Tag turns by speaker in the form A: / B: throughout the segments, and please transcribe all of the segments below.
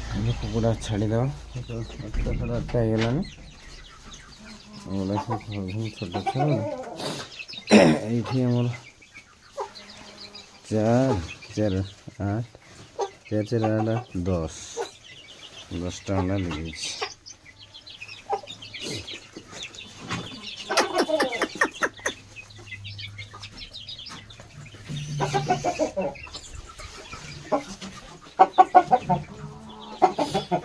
A: କୁକୁଡ଼ା ଛାଡ଼ିଦେବା। ଆଠଟା ହେଇଗଲାଣି। ଏଗୁଡ଼ା ସବୁ ଛୋଟ ଛୁଆ। ଏଇଠି ଆମର 4 4 8 4 4 8 10ଟା ଅଣ୍ଡା ଦେଇଛି।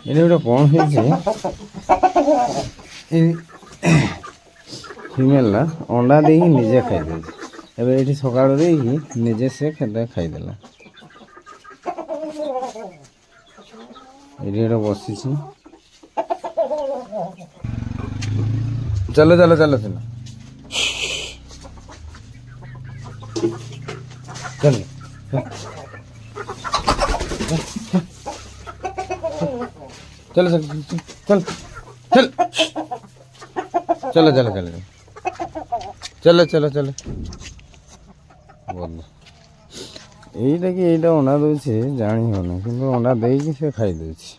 A: ଏଠି ଗୋଟେ କ'ଣ ହେଇଛି, ଫିମେଲ୍ଟା ଅଣ୍ଡା ଦେଇକି ନିଜେ ଖାଇଦେଉଛି। ଏବେ ଏଇଠି ସକାଳୁ ଦେଇକି ନିଜେ ସେ ଖାଇଦେଲା। ଏଇଠି ଗୋଟେ ବସିଛି। ଚାଲ ଚାଲ ଚାଲ ଚାଲ ଚାଲ चलो चल चल चल चलो चलो चलो चलो चलो चलो बोल এইটা কি এইটা অଣ୍ଡା ଦଉଛି ଜାଣି ହେଉନି, କିନ୍ତୁ ଅଣ୍ଡା ଦେଇକି ସେ ଖାଇଦେଉଛି।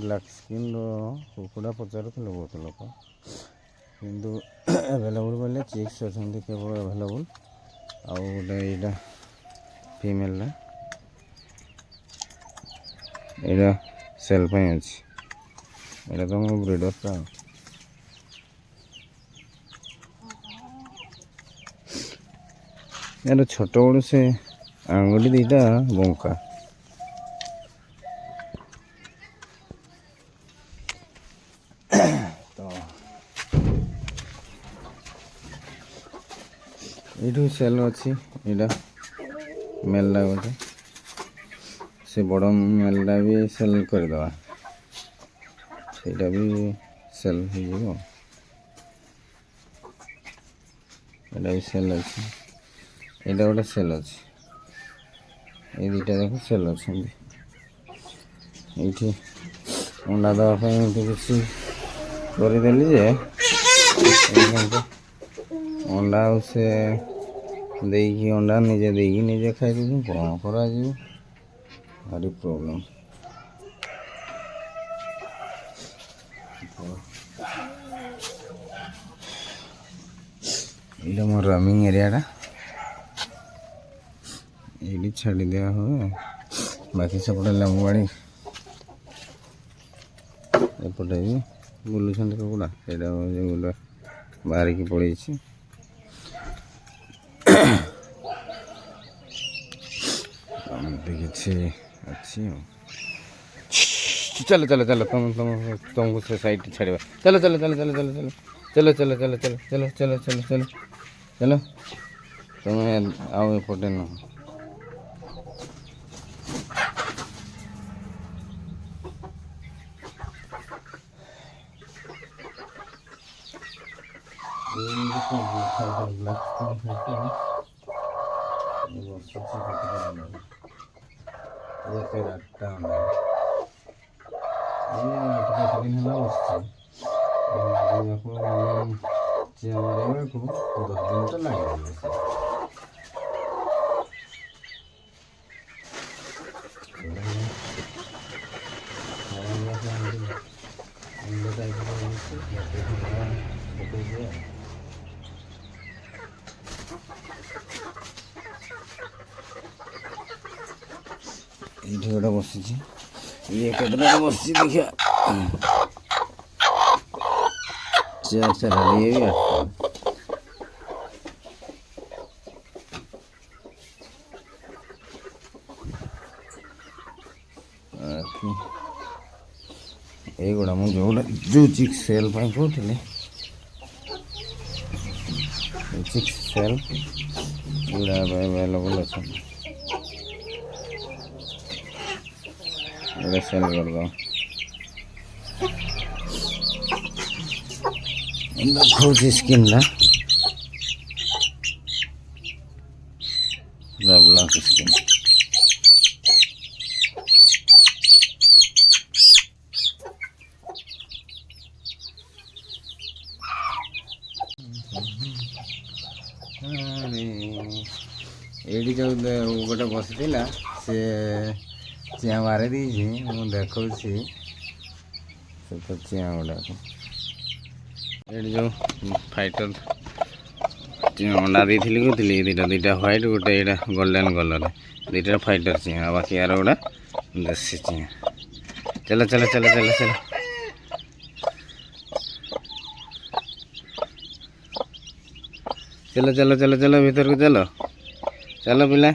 A: ବ୍ଲାକ୍ ସ୍କିନ୍ର କୁକୁଡ଼ା ପଚାରୁଥିଲେ ବହୁତ ଲୋକ, କିନ୍ତୁ ଆଭେଲେବୁଲ୍ ବୋଇଲେ ଚିକ୍ସ ଅଛନ୍ତି କେବଳ ଆଭେଲେବୁଲ୍। ଆଉ ଗୋଟେ ଏଇଟା ଫିମେଲ୍ଟା, ଏଇଟା ସେଲ୍ ପାଇଁ ଅଛି। ଏଇଟା ତ ମୋ ବ୍ରିଡ଼ର୍ଟା। ଏଇଟା ଛୋଟବେଳୁ ସେ ଆଙ୍ଗୁଠି ଦୁଇଟା ବଙ୍କା। এইଠୁ ସେଲ୍ ଅଛି। ଏଇଟା ମେଲ୍ଟା ଗୋଟେ, ସେ ବଡ଼ ମେଲ୍ଟା ବି ସେଲ୍ କରିଦେବା, ସେଇଟା ବି ସେଲ୍ ହେଇଯିବ। ଏଇଟା ବି ସେଲ୍ ଅଛି, ଏଇଟା ଗୋଟେ ସେଲ୍ ଅଛି। ଏଇ ଦୁଇଟା ଯାକ ସେଲ୍ ଅଛନ୍ତି। ଏଇଠି ଅଣ୍ଡା ଦେବା ପାଇଁ ଏମିତି କିଛି କରିଦେଲି ଯେ ଅଣ୍ଡା ଆଉ ସେ ଦେଇକି ଅଣ୍ଡା ନିଜେ ଦେଇକି ନିଜେ ଖାଇଦେଉଛି। କ'ଣ କରାଯିବ, ଭାରି ପ୍ରୋବ୍ଲେମ୍। ଏଇଟା ମୋ ରମିଂ ଏରିଆଟା, ଏଇଠି ଛାଡ଼ି ଦିଆ ହୁଏ। ବାକି ସେପଟେ ଲେମ୍ବୁବାଡ଼ି ଏପଟେ ବି ବୁଲୁଛନ୍ତି କୁକୁଡ଼ା। ସେଇଟା ଗୋଟେ ବାହାରିକି ପଳେଇଛି। ଏମିତି କିଛି ଅଛି ଆଉ। ଚାଲ ଚାଲ ଚାଲ ତୁମକୁ ସେ ସାଇଡ଼୍ ଛାଡ଼ିବା। ଚାଲ ଚାଲ ଚାଲ ଚାଲ ଚାଲ ଚାଲ ଚାଲ ଚାଲ ଚାଲ ଚାଲ ଚାଲ ଚାଲ ଚାଲ ଚାଲ ଚାଲ ତୁମେ ଆଉ ଏପଟେ ନୁହଁ। ଏଇଠି ଗୋଟେ ବସିଛି, ଇଏ କେତେଟା ବସିଛି ଦେଖିବା। 4 4 ଇଏ ବି 8ଟା। এইଗୁଡ଼ା ମୁଁ ଯେଉଁ ଚିକ୍ ସେଲ୍ ପାଇଁ କହୁଥିଲି, ଚିକ୍ ସେଲ୍ ଏଗୁଡ଼ା ଆଭେଲେବୁଲ୍ ଅଛନ୍ତି। ଏଇଟା ସେଲ୍ କରିଦେବା। ଦେଖାଉଛି ସ୍କିନ୍ଟା, ବ୍ଲାକ୍ ସ୍କିନ୍। ଏଇଠି ଯେଉଁ ଗୋଟେ ବସିଥିଲା ସେ ଚିଆଁ ମାରି ଦେଇଛି। ମୁଁ ଦେଖଉଛି ସେ ତ ଚିଆଁ ଗୁଡ଼ାକ। ଏଇଠି ଯେଉଁ ଫାଇଟର ଅଣ୍ଡା ଦେଇଥିଲି କହୁଥିଲି ଦୁଇଟା ହ୍ୱାଇଟ୍ ଗୋଟେ ଏଇଟା ଗୋଲ୍ଡେନ୍ କଲର୍ ଦୁଇଟା ଫାଇଟର ଚିଆଁ ଆଉ ବାକି ଆର ଗୁଡ଼ା ଦେଶୀ ଚିଆଁ। ଚାଲ ଚାଲ ଚାଲ ଚାଲ ଚାଲ चलो चलो चलो चलो भीतर को चलो चलो पिला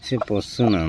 A: से पशु ना